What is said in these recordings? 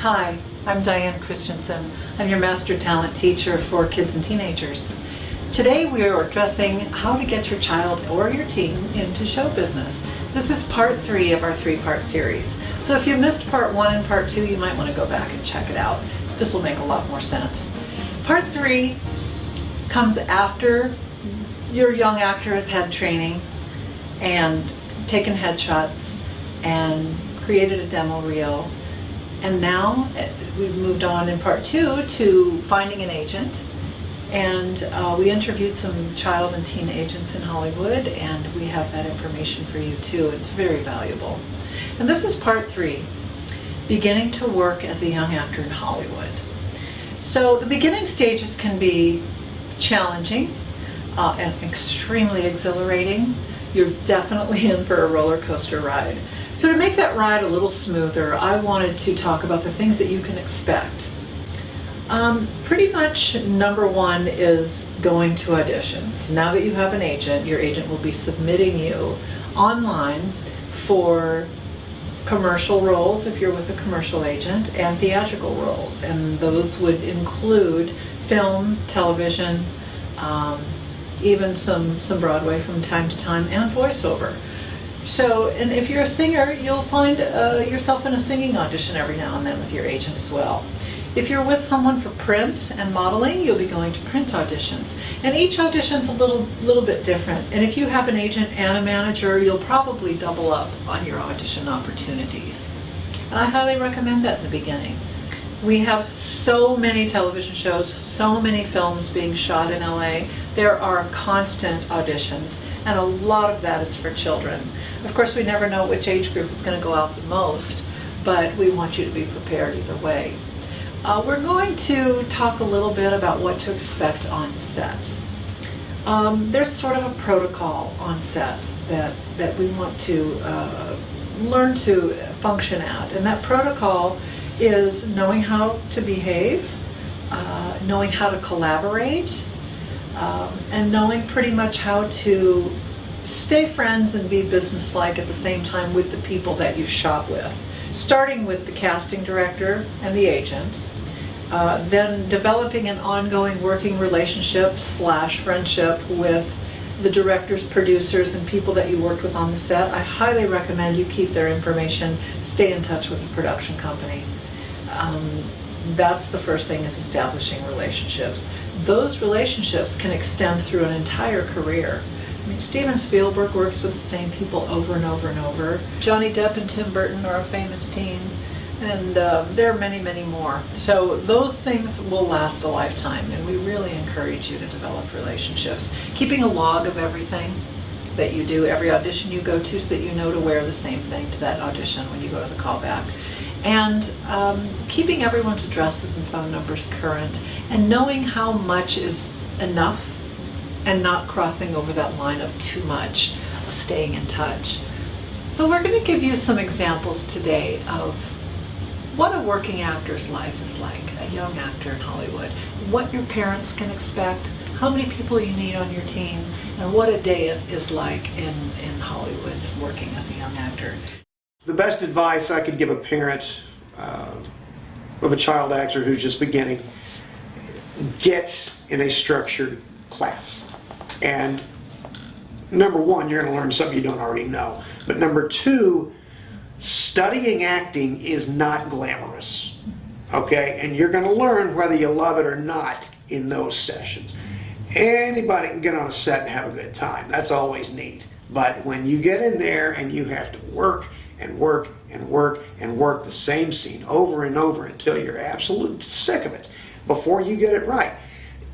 Hi, I'm Diane Christiansen. I'm your Master Talent Teacher for kids and teenagers. Today we are addressing how to get your child or your teen into show business. This is part 3 of our 3-part series. So if you missed part 1 and part 2, you might want to go back and check it out. This will make a lot more sense. Part 3 comes after your young actor has had training and taken headshots and created a demo reel. And now we've moved on in part 2 to finding an agent. And we interviewed some child and teen agents in Hollywood, and we have that information for you too. It's very valuable. And this is part 3, beginning to work as a young actor in Hollywood. So the beginning stages can be challenging and extremely exhilarating. You're definitely in for a roller coaster ride. So to make that ride a little smoother, I wanted to talk about the things that you can expect. Pretty much number 1 is going to auditions. Now that you have an agent, your agent will be submitting you online for commercial roles if you're with a commercial agent, and theatrical roles, and those would include film, television, even some Broadway from time to time, and voiceover. So, and if you're a singer, you'll find yourself in a singing audition every now and then with your agent as well. If you're with someone for print and modeling, you'll be going to print auditions. And each audition's a little bit different. And if you have an agent and a manager, you'll probably double up on your audition opportunities. And I highly recommend that in the beginning. We have so many television shows, so many films being shot in LA. There are constant auditions, and a lot of that is for children. Of course, we never know which age group is going to go out the most, but we want you to be prepared either way. We're going to talk a little bit about what to expect on set. There's sort of a protocol on set that we want to learn to function at, and that protocol is knowing how to behave, knowing how to collaborate, and knowing pretty much how to stay friends and be businesslike at the same time with the people that you shot with. Starting with the casting director and the agent, then developing an ongoing working relationship / friendship with the directors, producers, and people that you worked with on the set. I highly recommend you keep their information, stay in touch with the production company. That's the first thing, is establishing relationships. Those relationships can extend through an entire career. I mean, Steven Spielberg works with the same people over and over and over. Johnny Depp and Tim Burton are a famous team, and there are many, many more. So those things will last a lifetime, and we really encourage you to develop relationships. Keeping a log of everything that you do, every audition you go to, so that you know to wear the same thing to that audition when you go to the callback. And keeping everyone's addresses and phone numbers current, and knowing how much is enough and not crossing over that line of too much, of staying in touch. So we're going to give you some examples today of what a working actor's life is like, a young actor in Hollywood, what your parents can expect, how many people you need on your team, and what a day is like in Hollywood working as a young actor. The best advice I could give a parent of a child actor who's just beginning: get in a structured class. And number 1, you're going to learn something you don't already know. But number 2, studying acting is not glamorous, okay? And you're going to learn whether you love it or not in those sessions. Anybody can get on a set and have a good time. That's always neat. But when you get in there and you have to work and work and work and work the same scene over and over until you're absolutely sick of it before you get it right.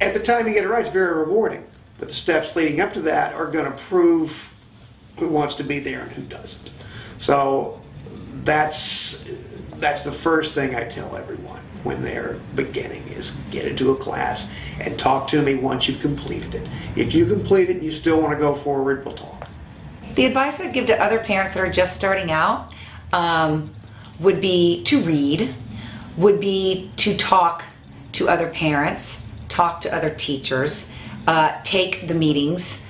At the time you get it right, it's very rewarding. But the steps leading up to that are going to prove who wants to be there and who doesn't. So that's the first thing I tell everyone when they're beginning, is get into a class and talk to me once you've completed it. If you complete it and you still want to go forward, we'll talk. The advice I'd give to other parents that are just starting out would be to read, would be to talk to other parents, talk to other teachers, take the meetings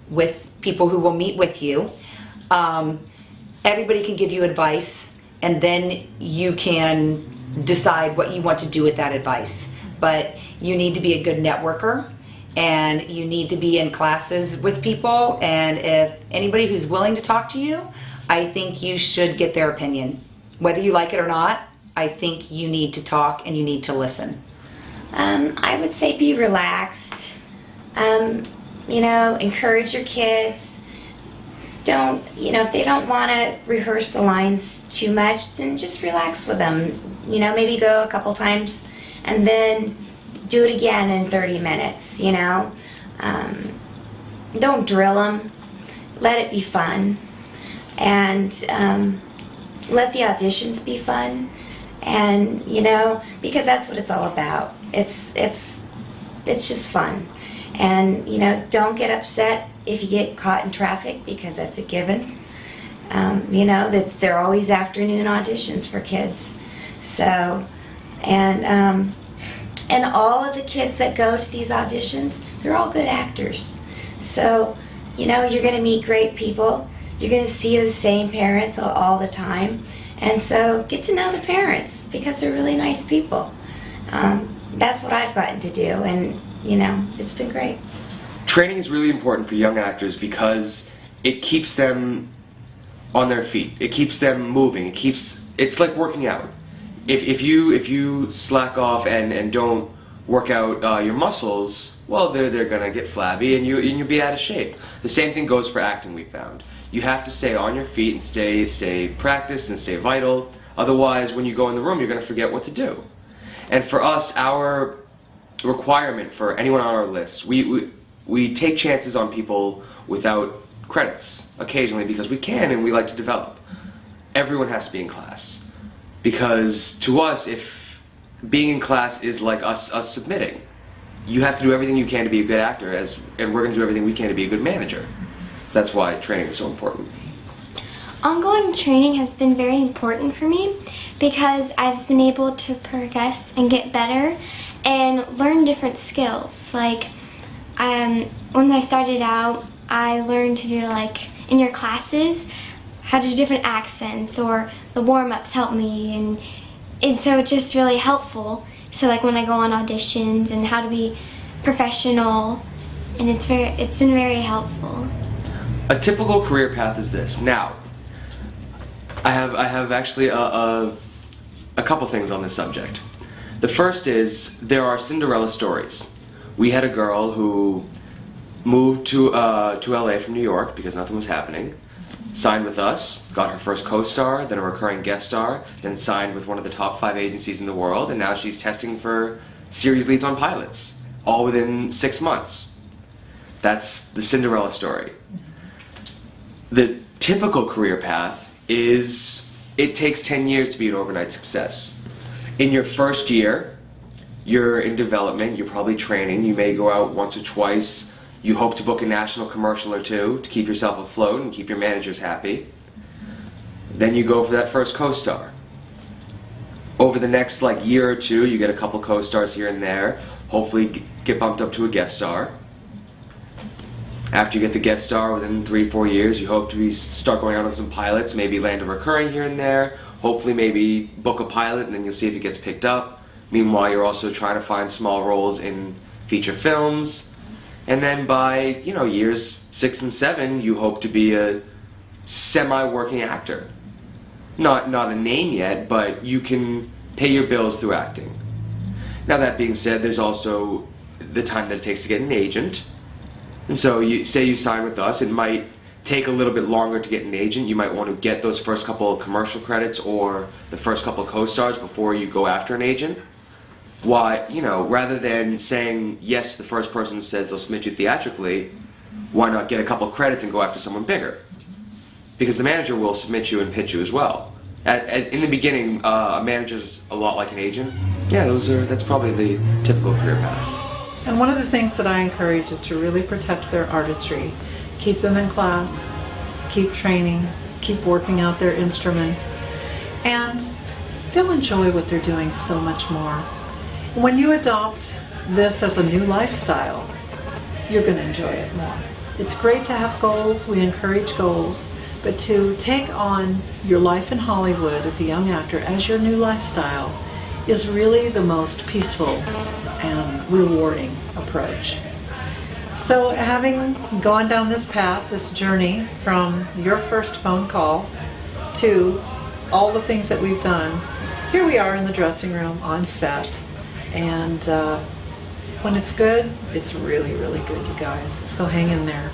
with people who will meet with you. Everybody can give you advice, and then you can decide what you want to do with that advice. But you need to be a good networker, and you need to be in classes with people, and if anybody who's willing to talk to you, I think you should get their opinion. Whether you like it or not, I think you need to talk and you need to listen. I would say be relaxed. Encourage your kids. If they don't want to rehearse the lines too much, then just relax with them. Maybe go a couple times and then do it again in 30 minutes, Don't drill them. Let it be fun. And let the auditions be fun. And, because that's what it's all about. It's just fun. And, don't get upset if you get caught in traffic, because that's a given. That they're always afternoon auditions for kids. So, and all of the kids that go to these auditions, they're all good actors. So, you're going to meet great people. You're going to see the same parents all the time. And so get to know the parents, because they're really nice people. That's what I've gotten to do, and it's been great. Training is really important for young actors because it keeps them on their feet. It keeps them moving. It's like working out. If you slack off and don't work out your muscles, well, they're gonna get flabby and you'll be out of shape. The same thing goes for acting, we found. You have to stay on your feet and stay practiced and stay vital. Otherwise, when you go in the room, you're gonna forget what to do. And for us, our requirement for anyone on our list, we take chances on people without credits occasionally because we can and we like to develop. Everyone has to be in class. Because to us, if being in class is like us submitting, you have to do everything you can to be a good actor, and we're going to do everything we can to be a good manager. So that's why training is so important. Ongoing training has been very important for me because I've been able to progress and get better and learn different skills. Like when I started out, I learned to do in your classes how to do different accents, or the warm-ups helped me, and so it's just really helpful. So when I go on auditions, and how to be professional, and it's been very helpful. A typical career path is this. Now, I have actually a couple things on this subject. The first is there are Cinderella stories. We had a girl who moved to LA from New York because nothing was happening, signed with us, got her first co-star, then a recurring guest star, then signed with one of the top 5 agencies in the world, and now she's testing for series leads on pilots, all within 6 months. That's the Cinderella story. The typical career path is it takes 10 years to be an overnight success. In your first year, you're in development, you're probably training, you may go out once or twice, you hope to book a national commercial or two to keep yourself afloat and keep your managers happy. Then you go for that first co-star. Over the next year or two, you get a couple co-stars here and there, hopefully get bumped up to a guest star. After you get the guest star, within 3-4 years, you hope to start going out on some pilots, maybe land a recurring here and there, hopefully maybe book a pilot, and then you'll see if it gets picked up. Meanwhile, you're also trying to find small roles in feature films. And then by, years 6 and 7, you hope to be a semi-working actor. Not a name yet, but you can pay your bills through acting. Now that being said, there's also the time that it takes to get an agent. And so you sign with us, it might take a little bit longer to get an agent. You might want to get those first couple of commercial credits or the first couple of co-stars before you go after an agent. Why, rather than saying yes to the first person who says they'll submit you theatrically, why not get a couple of credits and go after someone bigger? Because the manager will submit you and pitch you as well. In the beginning, a manager's a lot like an agent. Yeah, that's probably the typical career path. And one of the things that I encourage is to really protect their artistry. Keep them in class, keep training, keep working out their instrument, and they'll enjoy what they're doing so much more. When you adopt this as a new lifestyle, you're going to enjoy it more. It's great to have goals, we encourage goals, but to take on your life in Hollywood as a young actor, as your new lifestyle, is really the most peaceful and rewarding approach. So having gone down this path, this journey from your first phone call to all the things that we've done, here we are in the dressing room on set. And when it's good, it's really, really good, you guys. So hang in there.